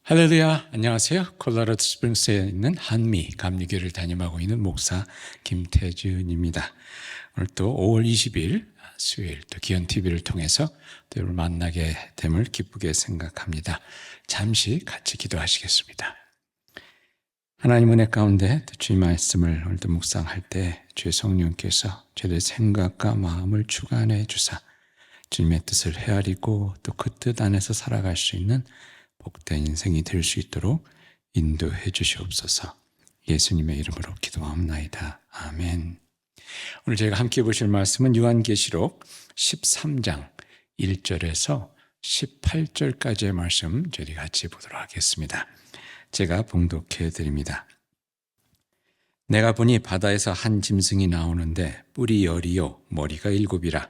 할렐루야, 안녕하세요. 콜로라도 스프링스에 있는 한미 감리교를 담임하고 있는 목사 김태준입니다. 오늘 또 5월 20일 수요일 또 기현TV를 통해서 또 여러분 만나게 됨을 기쁘게 생각합니다. 잠시 같이 기도하시겠습니다. 하나님 은혜 가운데 또 주의 말씀을 오늘도 묵상할 때 주의 성령께서 저희의 생각과 마음을 주관해 주사 주님의 뜻을 헤아리고 또 그 뜻 안에서 살아갈 수 있는 복된 인생이 될 수 있도록 인도해 주시옵소서. 예수님의 이름으로 기도하옵나이다. 아멘. 오늘 저희가 함께 보실 말씀은 요한계시록 13장 1절에서 18절까지의 말씀 저희 같이 보도록 하겠습니다. 제가 봉독해 드립니다. 내가 보니 바다에서 한 짐승이 나오는데 뿔이 10이요 머리가 7이라.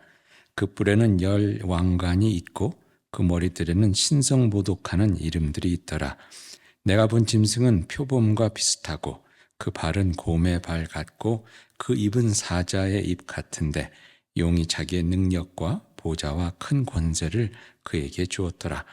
그 뿔에는 10 왕관이 있고 그 머리들에는 신성모독하는 이름들이 있더라. 내가 본 짐승은 표범과 비슷하고 그 발은 곰의 발 같고 그 입은 사자의 입 같은데 용이 자기의 능력과 보좌와 큰 권세를 그에게 주었더라.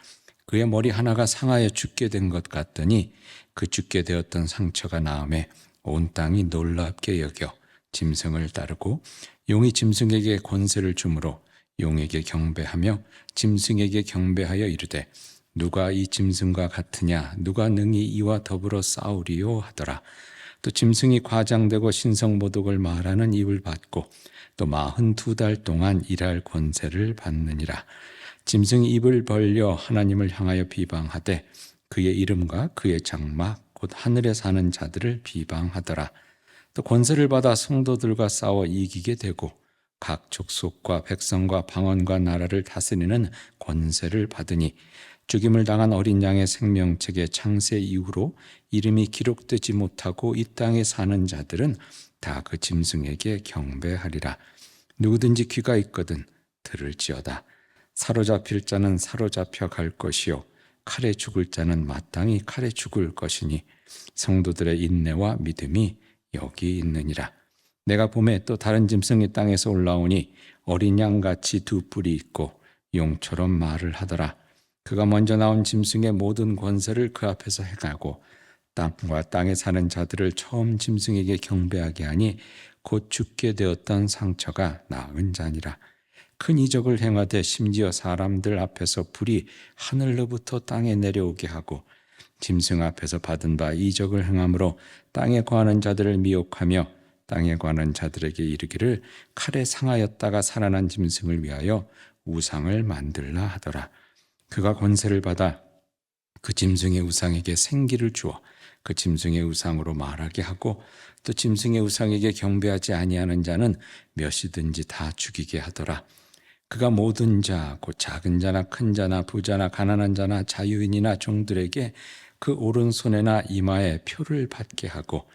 그의 머리 하나가 상하여 죽게 된 것 같더니 그 죽게 되었던 상처가 나음에 온 땅이 놀랍게 여겨 짐승을 따르고 용이 짐승에게 권세를 주므로 용에게 경배하며 짐승에게 경배하여 이르되 누가 이 짐승과 같으냐 누가 능히 이와 더불어 싸우리요 하더라. 또 짐승이 과장되고 신성모독을 말하는 입을 받고 또 42달 동안 일할 권세를 받느니라. 짐승이 입을 벌려 하나님을 향하여 비방하되 그의 이름과 그의 장막 곧 하늘에 사는 자들을 비방하더라. 또 권세를 받아 성도들과 싸워 이기게 되고 각 족속과 백성과 방언과 나라를 다스리는 권세를 받으니 죽임을 당한 어린 양의 생명책의 창세 이후로 이름이 기록되지 못하고 이 땅에 사는 자들은 다 그 짐승에게 경배하리라. 누구든지 귀가 있거든 들을지어다. 사로잡힐 자는 사로잡혀 갈 것이요 칼에 죽을 자는 마땅히 칼에 죽을 것이니 성도들의 인내와 믿음이 여기 있느니라. 내가 봄에 또 다른 짐승이 땅에서 올라오니 어린 양같이 2뿔이 있고 용처럼 말을 하더라. 그가 먼저 나온 짐승의 모든 권세를 그 앞에서 행하고 땅과 땅에 사는 자들을 처음 짐승에게 경배하게 하니 곧 죽게 되었던 상처가 나은 자니라. 큰 이적을 행하되 심지어 사람들 앞에서 불이 하늘로부터 땅에 내려오게 하고 짐승 앞에서 받은 바 이적을 행함으로 땅에 거하는 자들을 미혹하며 땅에 관한 자들에게 이르기를 칼에 상하였다가 살아난 짐승을 위하여 우상을 만들라 하더라. 그가 권세를 받아 그 짐승의 우상에게 생기를 주어 그 짐승의 우상으로 말하게 하고 또 짐승의 우상에게 경배하지 아니하는 자는 몇이든지 다 죽이게 하더라. 그가 모든 자 곧 작은 자나 큰 자나 부자나 가난한 자나 자유인이나 종들에게 그 오른손에나 이마에 표를 받게 하고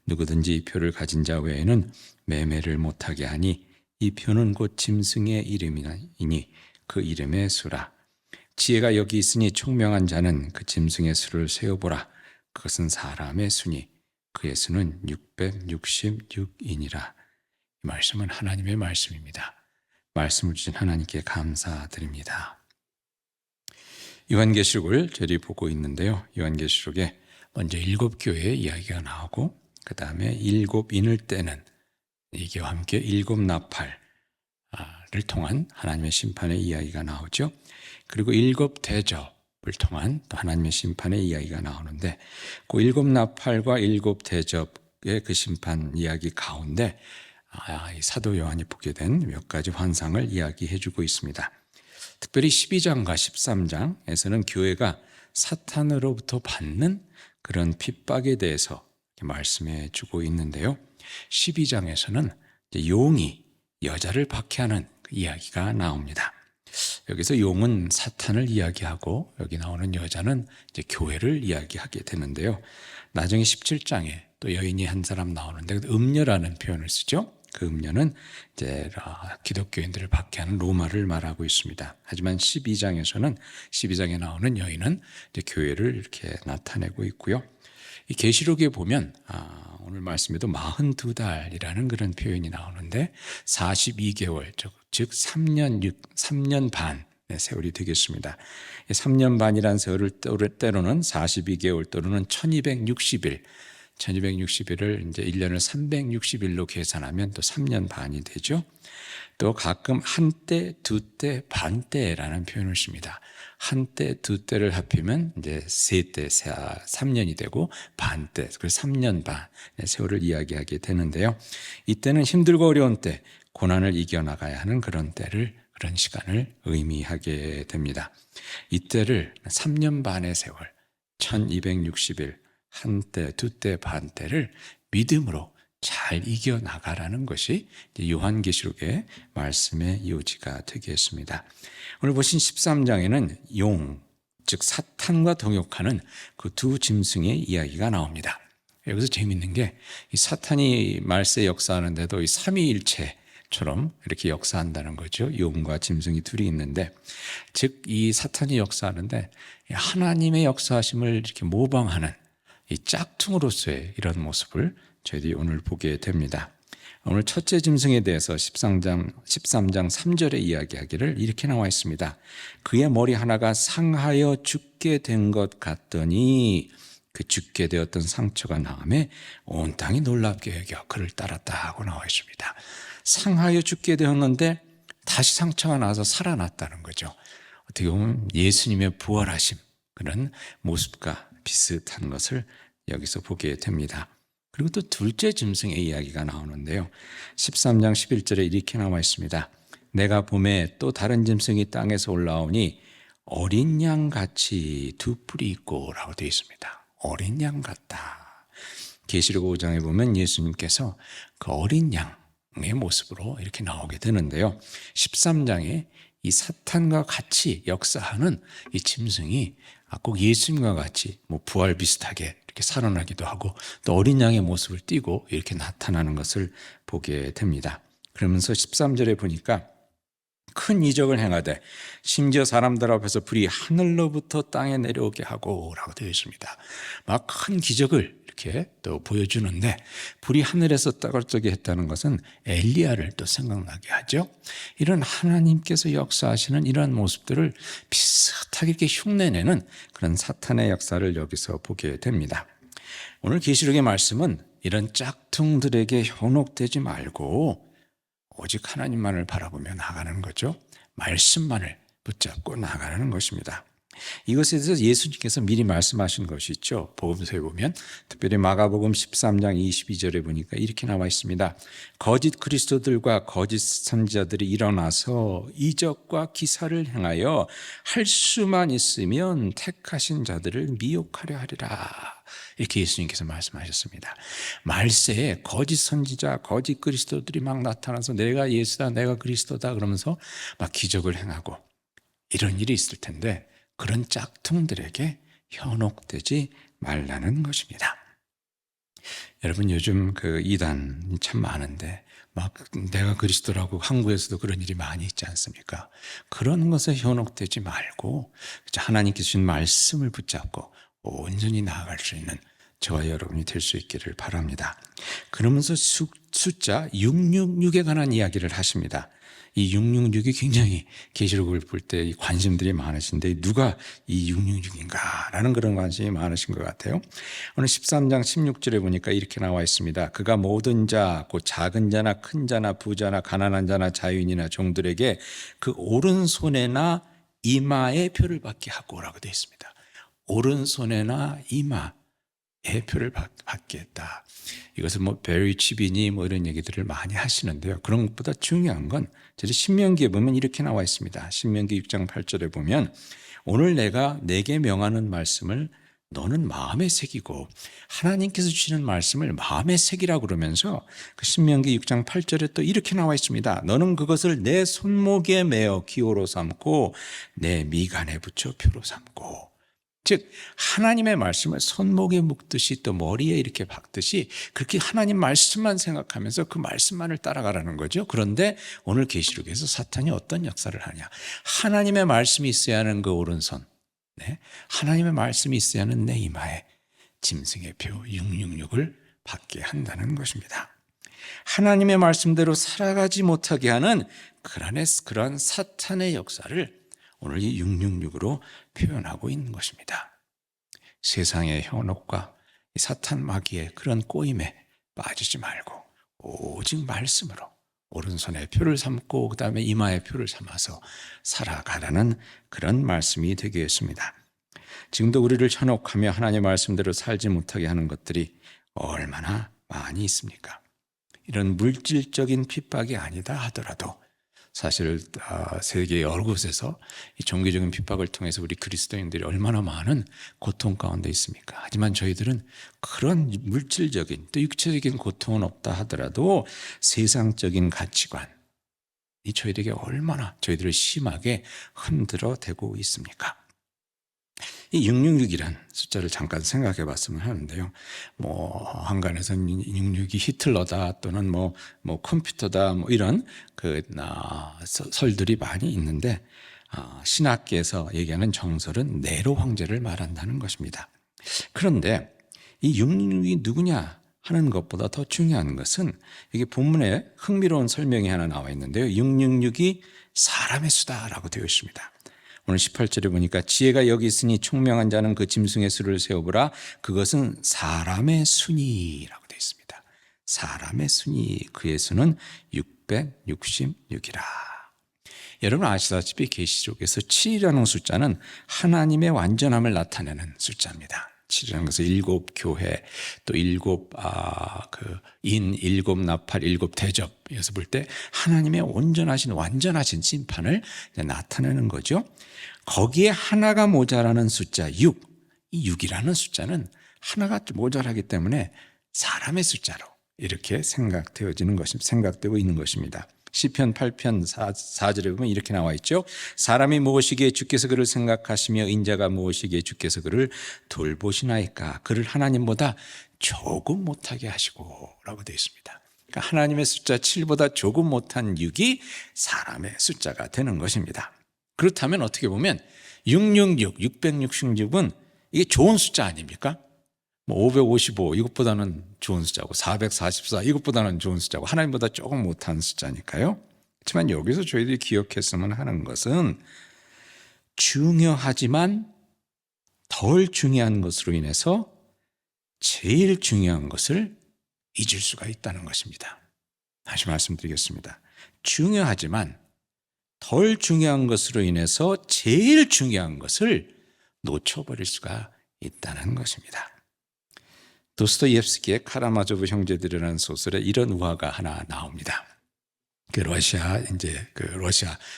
누구든지 이 표를 가진 자 외에는 매매를 못하게 하니 이 표는 곧 짐승의 이름이니 그 이름의 수라. 지혜가 여기 있으니 총명한 자는 그 짐승의 수를 세어보라. 그것은 사람의 수니 그의 수는 666이니라. 이 말씀은 하나님의 말씀입니다. 말씀을 주신 하나님께 감사드립니다. 요한계시록을 저희 보고 있는데요. 요한계시록에 먼저 7교회의 이야기가 나오고 그 다음에 7 인을 떼는 이게와 함께 7 나팔을 통한 하나님의 심판의 이야기가 나오죠. 그리고 7 대접을 통한 또 하나님의 심판의 이야기가 나오는데 그 7 나팔과 7 대접의 그 심판 이야기 가운데 사도 요한이 보게 된 몇 가지 환상을 이야기해 주고 있습니다. 특별히 12장과 13장에서는 교회가 사탄으로부터 받는 그런 핍박에 대해서 말씀해 주고 있는데요. 12장에서는 용이 여자를 박해하는 이야기가 나옵니다. 여기서 용은 사탄을 이야기하고 여기 나오는 여자는 이제 교회를 이야기하게 되는데요. 나중에 17장에 또 여인이 한 사람 나오는데 음녀라는 표현을 쓰죠. 그 음녀는 이제 기독교인들을 박해하는 로마를 말하고 있습니다. 하지만 12장에 나오는 여인은 이제 교회를 이렇게 나타내고 있고요. 이 계시록에 보면 오늘 말씀에도 42달이라는 그런 표현이 나오는데 42개월 즉 3년 반 세월이 되겠습니다. 3년 반이라는 세월을 때로는 42개월 또는 1260일, 1260일을 이제 1년을 360일로 계산하면 또 3년 반이 되죠. 또 가끔 한때, 두때, 반때라는 표현을 씁니다. 한때, 두때를 합히면 이제 세때, 3년이 되고 반때, 그래서 3년 반 세월을 이야기하게 되는데요. 이때는 힘들고 어려운 때, 고난을 이겨나가야 하는 그런 때를, 그런 시간을 의미하게 됩니다. 이때를 3년 반의 세월, 1260일, 한때, 두때, 반때를 믿음으로 잘 이겨나가라는 것이 요한계시록의 말씀의 요지가 되겠습니다. 오늘 보신 13장에는 용, 즉 사탄과 동역하는 그 두 짐승의 이야기가 나옵니다. 여기서 재미있는 게 이 사탄이 말세 역사하는데도 이 삼위일체처럼 이렇게 역사한다는 거죠. 용과 짐승이 둘이 있는데, 즉 이 사탄이 역사하는데 하나님의 역사하심을 이렇게 모방하는 이 짝퉁으로서의 이런 모습을 저희들이 오늘 보게 됩니다. 오늘 첫째 짐승에 대해서 13장 3절에 이야기하기를 이렇게 나와 있습니다. 그의 머리 하나가 상하여 죽게 된 것 같더니 그 죽게 되었던 상처가 나음에 온 땅이 놀랍게 여겨 그를 따랐다 하고 나와 있습니다. 상하여 죽게 되었는데 다시 상처가 나서 살아났다는 거죠. 어떻게 보면 예수님의 부활하심, 그런 모습과 비슷한 것을 여기서 보게 됩니다. 그리고 또 둘째 짐승의 이야기가 나오는데요. 13장 11절에 이렇게 나와 있습니다. 내가 봄에 또 다른 짐승이 땅에서 올라오니 어린 양같이 두 뿔이 있고 라고 되어 있습니다. 어린 양 같다. 계시록 5장에 보면 예수님께서 그 어린 양의 모습으로 이렇게 나오게 되는데요. 13장에 이 사탄과 같이 역사하는 이 짐승이 꼭 예수님과 같이 부활 비슷하게 이렇게 살아나기도 하고 또 어린 양의 모습을 띠고 이렇게 나타나는 것을 보게 됩니다. 그러면서 13절에 보니까 큰 이적을 행하되 심지어 사람들 앞에서 불이 하늘로부터 땅에 내려오게 하고 라고 되어 있습니다. 막 큰 기적을 이렇게 또 보여주는데 불이 하늘에서 떨어지게 했다는 것은 엘리야를 또 생각나게 하죠. 이런 하나님께서 역사하시는 이런 모습들을 비슷하게 이렇게 흉내내는 그런 사탄의 역사를 여기서 보게 됩니다. 오늘 계시록의 말씀은 이런 짝퉁들에게 현혹되지 말고 오직 하나님만을 바라보며 나가는 거죠. 말씀만을 붙잡고 나가는 것입니다. 이것에 대해서 예수님께서 미리 말씀하신 것이 있죠. 복음서에 보면 특별히 마가복음 13장 22절에 보니까 이렇게 나와 있습니다. 거짓 그리스도들과 거짓 선지자들이 일어나서 이적과 기사를 행하여 할 수만 있으면 택하신 자들을 미혹하려 하리라. 이렇게 예수님께서 말씀하셨습니다. 말세에 거짓 선지자, 거짓 그리스도들이 막 나타나서 내가 예수다, 내가 그리스도다 그러면서 막 기적을 행하고 이런 일이 있을 텐데 그런 짝퉁들에게 현혹되지 말라는 것입니다. 여러분 요즘 그 이단이 참 많은데 막 내가 그리스도라고 한국에서도 그런 일이 많이 있지 않습니까? 그런 것에 현혹되지 말고 하나님께서 주신 말씀을 붙잡고 온전히 나아갈 수 있는 저와 여러분이 될 수 있기를 바랍니다. 그러면서 숫자 666에 관한 이야기를 하십니다. 이 666이 굉장히 계시록을 볼 때 관심들이 많으신데 누가 이 666인가 라는 그런 관심이 많으신 것 같아요. 오늘 13장 16절에 보니까 이렇게 나와 있습니다. 그가 모든 자, 곧 작은 자나 큰 자나 부자나 가난한 자나 자유인이나 종들에게 그 오른손에나 이마에 표를 받게 하고 라고 되어 있습니다. 오른손에나 이마에 표를 받게 했다. 이것을 베리 치비니 이런 얘기들을 많이 하시는데요. 그런 것보다 중요한 건 신명기에 보면 이렇게 나와 있습니다. 신명기 6장 8절에 보면 오늘 내가 내게 명하는 말씀을 너는 마음에 새기고 하나님께서 주시는 말씀을 마음에 새기라 그러면서 그 신명기 6장 8절에 또 이렇게 나와 있습니다. 너는 그것을 내 손목에 매어 기호로 삼고 내 미간에 붙여 표로 삼고. 즉 하나님의 말씀을 손목에 묶듯이 또 머리에 이렇게 박듯이 그렇게 하나님 말씀만 생각하면서 그 말씀만을 따라가라는 거죠. 그런데 오늘 계시록에서 사탄이 어떤 역사를 하냐. 하나님의 말씀이 있어야 하는 그 오른손, 하나님의 말씀이 있어야 하는 내 이마에 짐승의 표 666을 받게 한다는 것입니다. 하나님의 말씀대로 살아가지 못하게 하는 그런 사탄의 역사를 오늘 이 666으로 표현하고 있는 것입니다. 세상의 현혹과 사탄 마귀의 그런 꼬임에 빠지지 말고 오직 말씀으로 오른손에 표를 삼고 그 다음에 이마에 표를 삼아서 살아가라는 그런 말씀이 되겠습니다. 지금도 우리를 현혹하며 하나님의 말씀대로 살지 못하게 하는 것들이 얼마나 많이 있습니까? 이런 물질적인 핍박이 아니다 하더라도 사실 세계 여러 곳에서 이 종교적인 핍박을 통해서 우리 그리스도인들이 얼마나 많은 고통 가운데 있습니까? 하지만 저희들은 그런 물질적인 또 육체적인 고통은 없다 하더라도 세상적인 가치관이 저희들에게 얼마나 저희들을 심하게 흔들어 대고 있습니까? 이 666이란 숫자를 잠깐 생각해 봤으면 하는데요. 한간에서는 666이 히틀러다 또는 컴퓨터다 이런 설들이 많이 있는데 신학계에서 얘기하는 정설은 네로 황제를 말한다는 것입니다. 그런데 이 666이 누구냐 하는 것보다 더 중요한 것은 이게 본문에 흥미로운 설명이 하나 나와 있는데요. 666이 사람의 수다라고 되어 있습니다. 오늘 18절에 보니까 지혜가 여기 있으니 총명한 자는 그 짐승의 수를 세어보라. 그것은 사람의 순이라고 되어 있습니다. 사람의 순이 그의 수는 666이라. 여러분 아시다시피 계시록에서 7이라는 숫자는 하나님의 완전함을 나타내는 숫자입니다. 7이라는 것은 7 교회 또 7 7 나팔 7 대접에서 볼 때 하나님의 완전하신 심판을 나타내는 거죠. 거기에 하나가 모자라는 숫자 6, 이 6이라는 숫자는 하나가 모자라기 때문에 사람의 숫자로 이렇게 생각되고 있는 것입니다. 시편 8편 4절에 보면 이렇게 나와 있죠. 사람이 무엇이기에 주께서 그를 생각하시며 인자가 무엇이기에 주께서 그를 돌보시나이까. 그를 하나님보다 조금 못하게 하시고 라고 되어 있습니다. 그러니까 하나님의 숫자 7보다 조금 못한 6이 사람의 숫자가 되는 것입니다. 그렇다면 어떻게 보면 666은 이게 좋은 숫자 아닙니까? 555 이것보다는 좋은 숫자고 444 이것보다는 좋은 숫자고 하나님보다 조금 못한 숫자니까요. 하지만 여기서 저희들이 기억했으면 하는 것은 중요하지만 덜 중요한 것으로 인해서 제일 중요한 것을 잊을 수가 있다는 것입니다. 다시 말씀드리겠습니다. 중요하지만 덜 중요한 것으로 인해서 제일 중요한 것을 놓쳐버릴 수가 있다는 것입니다. 도스토옙스키의 카라마조브 형제들이라는 소설에 이런 우화가 하나 나옵니다. 러시아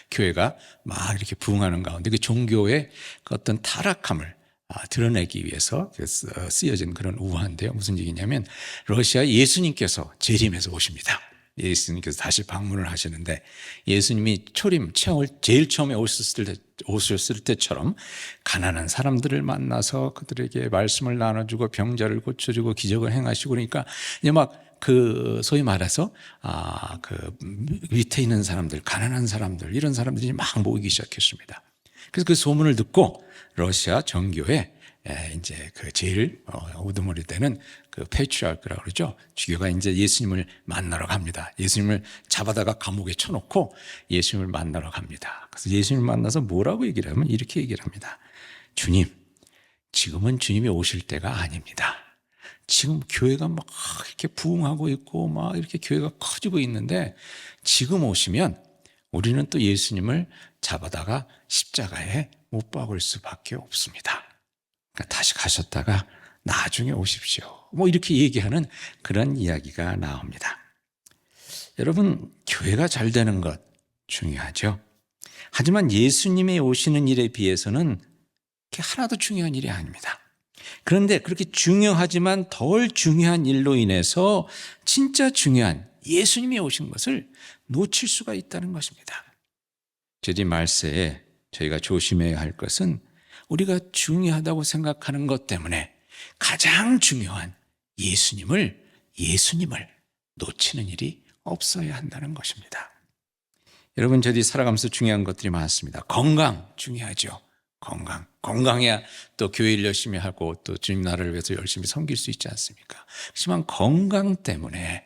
교회가 막 이렇게 부흥하는 가운데 그 종교의 어떤 타락함을 드러내기 위해서 쓰여진 그런 우화인데요. 무슨 얘기냐면 러시아 예수님께서 재림해서 오십니다. 예수님께서 다시 방문을 하시는데 예수님이 체험을 제일 처음에 오셨을 때처럼 가난한 사람들을 만나서 그들에게 말씀을 나눠주고 병자를 고쳐주고 기적을 행하시고 그러니까 이제 소위 말해서 밑에 있는 사람들, 가난한 사람들 이런 사람들이 막 모이기 시작했습니다. 그래서 그 소문을 듣고 러시아 정교회 이제 제일 우두머리 되는 페트리아크라고 그러죠. 주교가 이제 예수님을 만나러 갑니다. 예수님을 잡아다가 감옥에 쳐놓고 예수님을 만나러 갑니다. 그래서 예수님을 만나서 뭐라고 얘기를 하면 이렇게 얘기를 합니다. 주님, 지금은 주님이 오실 때가 아닙니다. 지금 교회가 막 이렇게 부흥하고 있고 막 이렇게 교회가 커지고 있는데 지금 오시면 우리는 또 예수님을 잡아다가 십자가에 못 박을 수밖에 없습니다. 그러니까 다시 가셨다가 나중에 오십시오. 이렇게 얘기하는 그런 이야기가 나옵니다. 여러분, 교회가 잘 되는 것 중요하죠. 하지만 예수님이 오시는 일에 비해서는 하나도 중요한 일이 아닙니다. 그런데 그렇게 중요하지만 덜 중요한 일로 인해서 진짜 중요한 예수님이 오신 것을 놓칠 수가 있다는 것입니다. 저희 말세에 저희가 조심해야 할 것은 우리가 중요하다고 생각하는 것 때문에 가장 중요한 예수님을 놓치는 일이 없어야 한다는 것입니다. 여러분, 저희 살아가면서 중요한 것들이 많습니다. 건강 중요하죠. 건강해야 또 교회를 열심히 하고 또 주님 나라를 위해서 열심히 섬길 수 있지 않습니까? 하지만 건강 때문에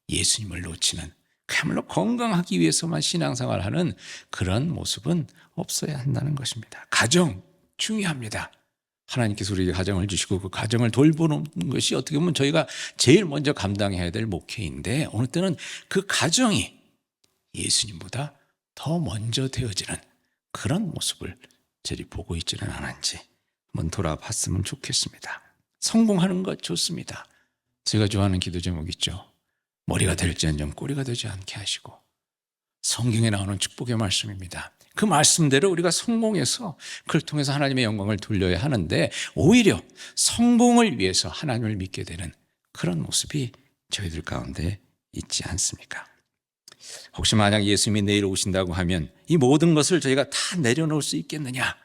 예수님을 놓치는 그야말로 건강하기 위해서만 신앙생활하는 그런 모습은 없어야 한다는 것입니다. 가정 중요합니다. 하나님께서 우리에게 가정을 주시고 그 가정을 돌보는 것이 어떻게 보면 저희가 제일 먼저 감당해야 될 목회인데, 어느 때는 그 가정이 예수님보다 더 먼저 되어지는 그런 모습을 저희 보고 있지는 않은지 한번 돌아봤으면 좋겠습니다. 성공하는 것 좋습니다. 제가 좋아하는 기도 제목 있죠. 머리가 될지언정 꼬리가 되지 않게 하시고, 성경에 나오는 축복의 말씀입니다. 그 말씀대로 우리가 성공해서 그걸 통해서 하나님의 영광을 돌려야 하는데, 오히려 성공을 위해서 하나님을 믿게 되는 그런 모습이 저희들 가운데 있지 않습니까? 혹시 만약 예수님이 내일 오신다고 하면 이 모든 것을 저희가 다 내려놓을 수 있겠느냐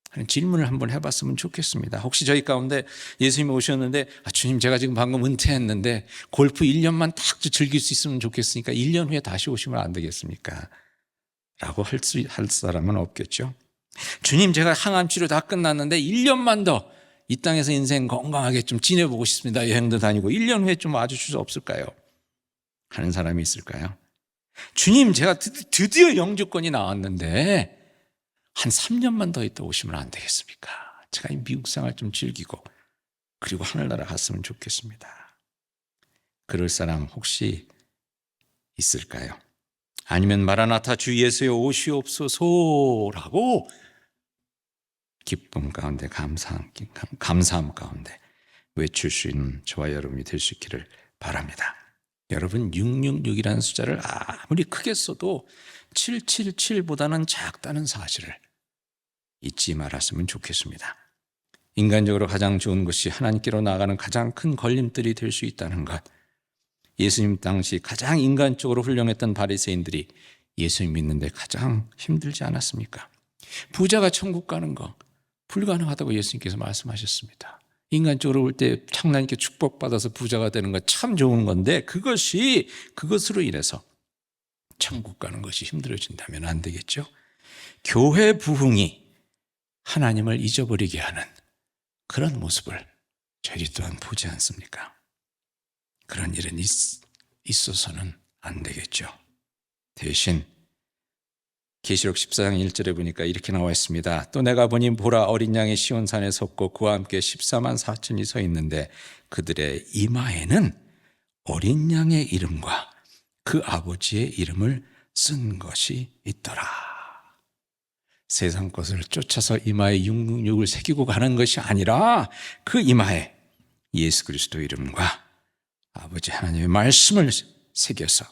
하는 질문을 한번 해봤으면 좋겠습니다. 혹시 저희 가운데 예수님이 오셨는데, 주님 제가 지금 방금 은퇴했는데 골프 1년만 딱 즐길 수 있으면 좋겠으니까 1년 후에 다시 오시면 안 되겠습니까? 라고 할 사람은 없겠죠. 주님 제가 항암 치료 다 끝났는데 1년만 더 이 땅에서 인생 건강하게 좀 지내보고 싶습니다. 여행도 다니고 1년 후에 좀 와주실 수 없을까요? 하는 사람이 있을까요? 주님 제가 드디어 영주권이 나왔는데 한 3년만 더 있다 오시면 안 되겠습니까? 제가 이 미국 생활 좀 즐기고 그리고 하늘나라 갔으면 좋겠습니다. 그럴 사람 혹시 있을까요? 아니면 마라나타 주 예수여 오시옵소서라고 기쁨 가운데 감사함 가운데 외칠 수 있는 저와 여러분이 될 수 있기를 바랍니다. 여러분 666이라는 숫자를 아무리 크게 써도 777보다는 작다는 사실을 잊지 말았으면 좋겠습니다. 인간적으로 가장 좋은 것이 하나님께로 나아가는 가장 큰 걸림돌이 될 수 있다는 것. 예수님 당시 가장 인간적으로 훌륭했던 바리새인들이 예수님 믿는데 가장 힘들지 않았습니까? 부자가 천국 가는 거 불가능하다고 예수님께서 말씀하셨습니다. 인간적으로 볼 때 하나님께 축복받아서 부자가 되는 건 참 좋은 건데 그것으로 인해서 천국 가는 것이 힘들어진다면 안 되겠죠? 교회 부흥이 하나님을 잊어버리게 하는 그런 모습을 저희 또한 보지 않습니까? 그런 일은 있어서는 안 되겠죠. 대신 계시록 14장 1절에 보니까 이렇게 나와 있습니다. 또 내가 보니 보라 어린 양이 시온산에 섰고 그와 함께 14만 4천이 서 있는데 그들의 이마에는 어린 양의 이름과 그 아버지의 이름을 쓴 것이 있더라. 세상 것을 쫓아서 이마에 666을 새기고 가는 것이 아니라 그 이마에 예수 그리스도 이름과 아버지 하나님의 말씀을 새겨서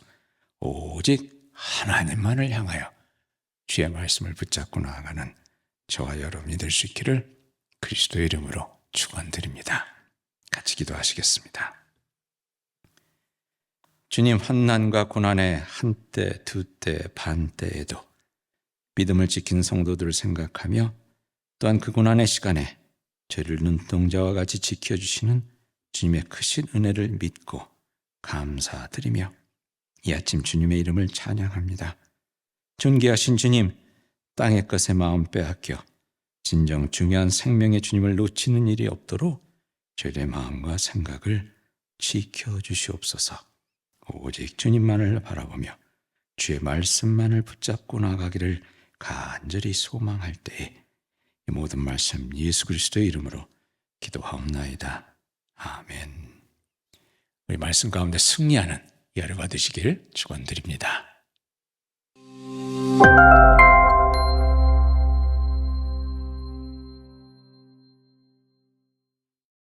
오직 하나님만을 향하여 주의 말씀을 붙잡고 나아가는 저와 여러분이 될 수 있기를 그리스도의 이름으로 축원드립니다. 같이 기도하시겠습니다. 주님, 환난과 고난의 한때, 두때, 반때에도 믿음을 지킨 성도들을 생각하며 또한 그 고난의 시간에 저희를 눈동자와 같이 지켜주시는 주님의 크신 은혜를 믿고 감사드리며 이 아침 주님의 이름을 찬양합니다. 존귀하신 주님, 땅의 것에 마음 빼앗겨 진정 중요한 생명의 주님을 놓치는 일이 없도록 저희의 마음과 생각을 지켜주시옵소서. 오직 주님만을 바라보며 주의 말씀만을 붙잡고 나가기를 간절히 소망할 때에 이 모든 말씀 예수 그리스도의 이름으로 기도하옵나이다. 아멘. 우리 말씀 가운데 승리하는 이 하루 받으시길 축원드립니다.